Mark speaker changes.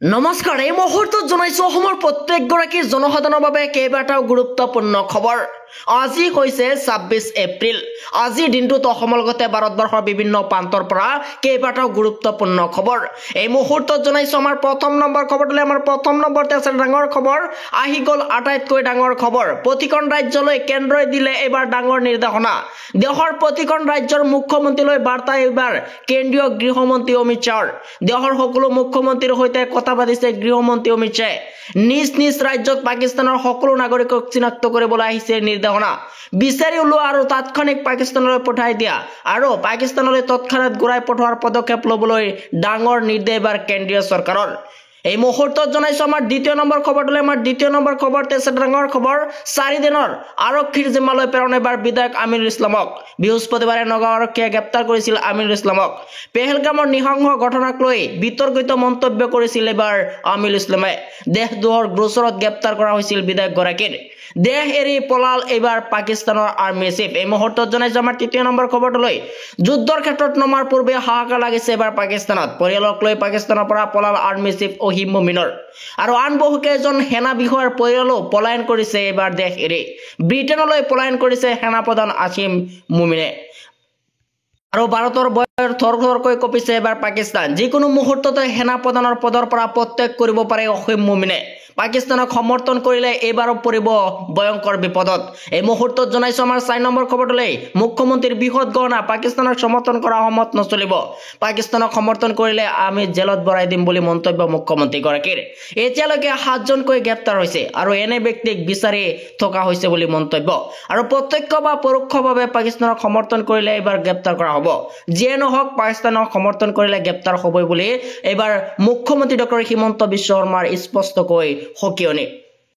Speaker 1: নমস্কাৰ এই মুহূৰ্তত জনাইছো অসমৰ প্ৰত্যেকগৰাকী জনসাধাৰণৰ বাবে কেইবাটাও গুৰুত্বপূৰ্ণ খবৰ। আজি হৈছে ২৬ এপ্ৰিল। আজিৰ দিনটোত অসমৰ লগতে ভাৰতবৰ্ষৰ বিভিন্ন প্ৰান্তৰ পৰা কেইবাটাও গুৰুত্বপূৰ্ণ খবৰ। এই মুহূৰ্তত জনাইছো আমাৰ প্ৰথম নম্বৰ খবৰটোলৈ আমাৰ প্ৰথম নম্বৰতে আছে ডাঙৰ খবৰ। আহি গ'ল আটাইতকৈ ডাঙৰ খবৰ। প্ৰতিখন ৰাজ্যলৈ কেন্দ্ৰই দিলে এইবাৰ ডাঙৰ নিৰ্দেশনা। দেশৰ প্ৰতিখন ৰাজ্যৰ মুখ্যমন্ত্ৰীলৈ বাৰ্তা এইবাৰ কেন্দ্ৰীয় গৃহমন্ত্ৰী অমিত শ্বাহৰ। দেশৰ সকলো মুখ্যমন্ত্ৰীৰ সৈতে কথা পাতিছে গৃহমন্ত্ৰী অমিত শ্বাহে। নিজ নিজ ৰাজ্যত পাকিস্তানৰ সকলো নাগৰিকক চিনাক্ত কৰিবলৈ আহিছে নিৰ্দেশনা। বিচাৰি ওলোৱা আৰু তাৎক্ষণিক পাকিস্তানলৈ পঠাই দিয়া আৰু পাকিস্তানলৈ তৎক্ষণাত ঘূৰাই পঠোৱাৰ পদক্ষেপ ল'বলৈ ডাঙৰ নিৰ্দেশ এবাৰ কেন্দ্ৰীয় চৰকাৰৰ। এই মুহূৰ্তত জনাইছো আমাৰ দ্বিতীয় নম্বৰ খবৰটোলৈ আমাৰ দ্বিতীয় নম্বৰ খবৰতে আছে ডাঙৰ খবৰ। 4 দিনৰ আৰক্ষীৰ জিম্মালৈ প্ৰেৰণ এবাৰ বিধায়ক আমিনুল ইছলামক। বৃহস্পতিবাৰে নগাঁও আৰক্ষীয়ে গ্ৰেপ্তাৰ কৰিছিল আমিনুল ইছলামক। পেহেলগামৰ নৃশংস ঘটনাক লৈ বিতৰ্কিত মন্তব্য কৰিছিল এবাৰ আমিনুল ইছলামে। দেশদ্ৰোহৰ গোচৰত গ্ৰেপ্তাৰ কৰা হৈছিল বিধায়কগৰাকীৰ। দেশ এৰি পলাল এইবাৰ পাকিস্তানৰ আৰ্মি চিফ। এই মুহূৰ্তত জনাইছো আমাৰ তৃতীয় নম্বৰ খবৰটোলৈ। যুদ্ধৰ ক্ষেত্ৰত নমাৰ পূৰ্বে হাহাকাৰ লাগিছে এবাৰ পাকিস্তানত। পৰিয়ালক লৈ পাকিস্তানৰ পৰা পলাল আৰ্মি চিফ অহিম মুমিনৰ আৰু আন বহুকেইজন সেনা বিষয়াৰ পৰিয়ালো পলায়ন কৰিছে এইবাৰ দেশ এৰি। ব্ৰিটেইনলৈ পলায়ন কৰিছে সেনাপ্ৰধান আসিম মুমিনে। আৰু ভাৰতৰ বয়ৰ থৰথৰকৈ কঁপিছে এবাৰ পাকিস্তান। যিকোনো মুহূৰ্ততে সেনাপ্ৰধানৰ পদৰ পৰা পদত্যাগ কৰিব পাৰে অসীম মুমিনে। পাকিস্তানক সমৰ্থন কৰিলে এইবাৰো পৰিব ভয়ংকৰ বিপদত। এই মুহূৰ্তত জনাইছো আমাৰ 4 নম্বৰ খবৰটোলৈ। মুখ্যমন্ত্ৰীৰ বৃহৎ গহনা পাকিস্তানক সমৰ্থন কৰা সময়ত নচলিব। পাকিস্তানক সমৰ্থন কৰিলে আমি জেলত ভৰাই দিম বুলি মন্তব্য মুখ্যমন্ত্ৰীগৰাকীৰ। এতিয়ালৈকে 7জনকৈ গ্ৰেপ্তাৰ হৈছে আৰু এনে ব্যক্তিক বিচাৰি থকা হৈছে বুলি মন্তব্য। আৰু প্ৰত্যক্ষ বা পৰোক্ষভাৱে পাকিস্তানক সমৰ্থন কৰিলে এইবাৰ গ্ৰেপ্তাৰ কৰা হ'ব। যিয়ে নহওক পাকিস্তানক সমৰ্থন কৰিলে গ্ৰেপ্তাৰ হ'বই বুলি এইবাৰ মুখ্যমন্ত্ৰী ডক্টৰ হিমন্ত বিশ্ব শৰ্মাৰ স্পষ্টকৈ সকিয়নি।